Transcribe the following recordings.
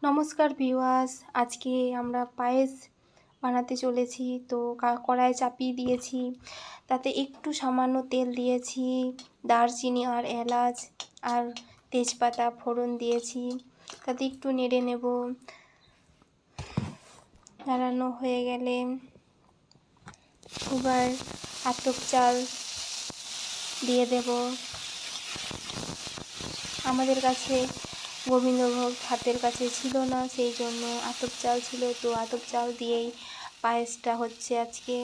নমস্কার ভিউয়ার্স, আজকে আমরা পায়েস বানাতে চলেছি। তো কড়াই চাপিয়ে দিয়েছি, তাতে একটু সামান্য তেল দিয়েছি, দারচিনি আর এলাচ আর তেজপাতা ফোড়ন দিয়েছি। তাতে একটু নেড়ে নেব। নাড়ানো হয়ে গেলে এবার আতপ চাল দিয়ে দেব। আমাদের কাছে গোবিন্দভোগ হাতের কাছে ছিল না, সেই জন্য আতপ চাল ছিল, তো আতপ চাল দিয়েই পায়েসটা হচ্ছে আজকে।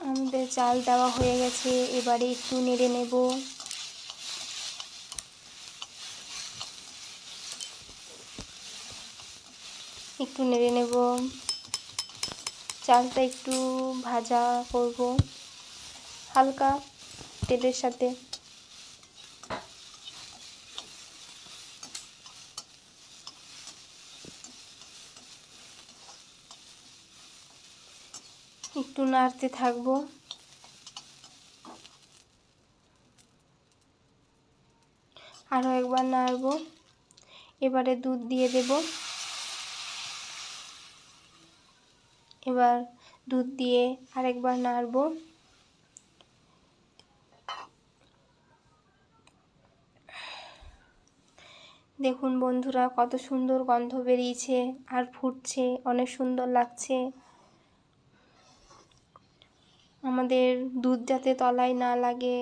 আমাদের চাল দেওয়া হয়ে গেছে, এবারে একটু নেড়ে নেব। একটু নেড়ে নেব, চালটা একটু ভাজা করব হালকা তেলের সাথে। একটু নাড়তে থাকবো। আরও একবার নাড়ব। এবারে দুধ দিয়ে দেব। এবার দুধ দিয়ে আরেকবার নাড়ব। দেখুন বন্ধুরা, কত সুন্দর গন্ধ বেরিয়েছে আর ফুটছে, অনেক সুন্দর লাগছে। আমাদের দুধ যাতে তলায় না লাগে,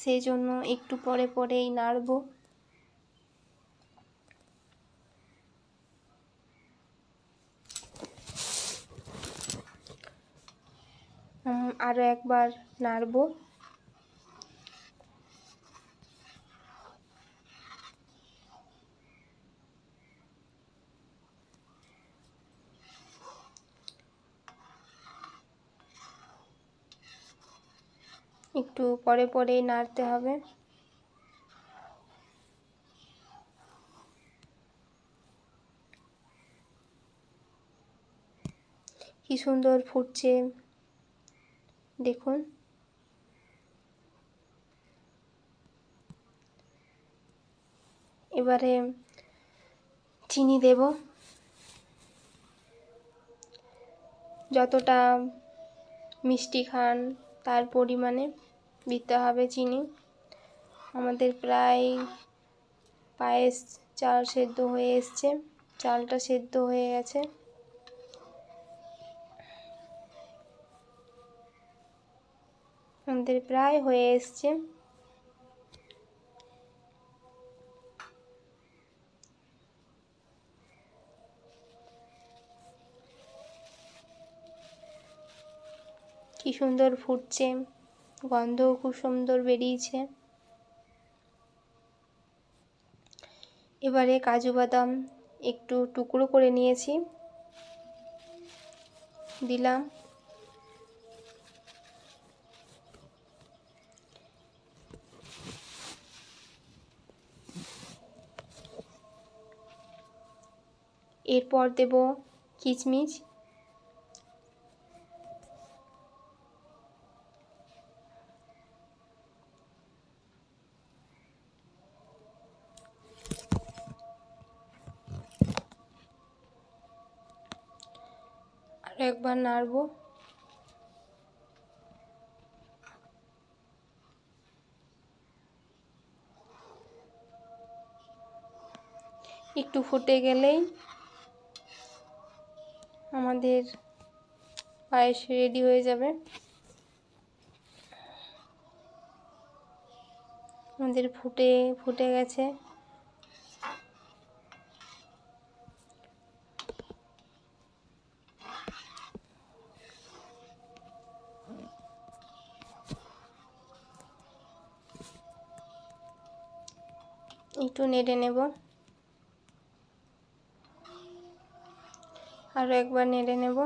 সেই জন্য একটু পরে পরেই নাড়ব। আরও একবার নাড়ব। একটু পরে পরেই নাড়তে হবে। কি সুন্দর ফুটছে দেখুন। এবারে চিনি দেব। যতটা মিষ্টি খান তার পরিমাণে দিতে হবে চিনি। আমাদের প্রায় পায়েস চাল সেদ্ধ হয়ে এসছে, চালটা সেদ্ধ হয়ে গেছে। আমাদের প্রায় হয়ে এসছে। কি সুন্দর ফুটছে, গন্ধও খুব সুন্দর বেরিয়েছে। এবারে কাজু বাদাম একটু টুকরো করে নিয়েছি, দিলাম। এরপর দেব কিশমিশ। আর একবার নাড়ব। একটু ফুটে গেলেই আমাদের পায়েস রেডি হয়ে যাবে। আমাদের ফুটে গেছে। একটু নেড়ে নেব। আরও একবার নেড়ে নেব।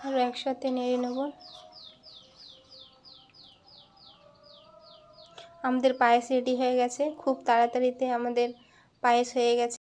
আরও একসাথে নেড়ে নেব। আমাদের পায়েস রেডি হয়ে গেছে, খুব তাড়াতাড়িতে আমাদের পায়েস হয়ে গেছে।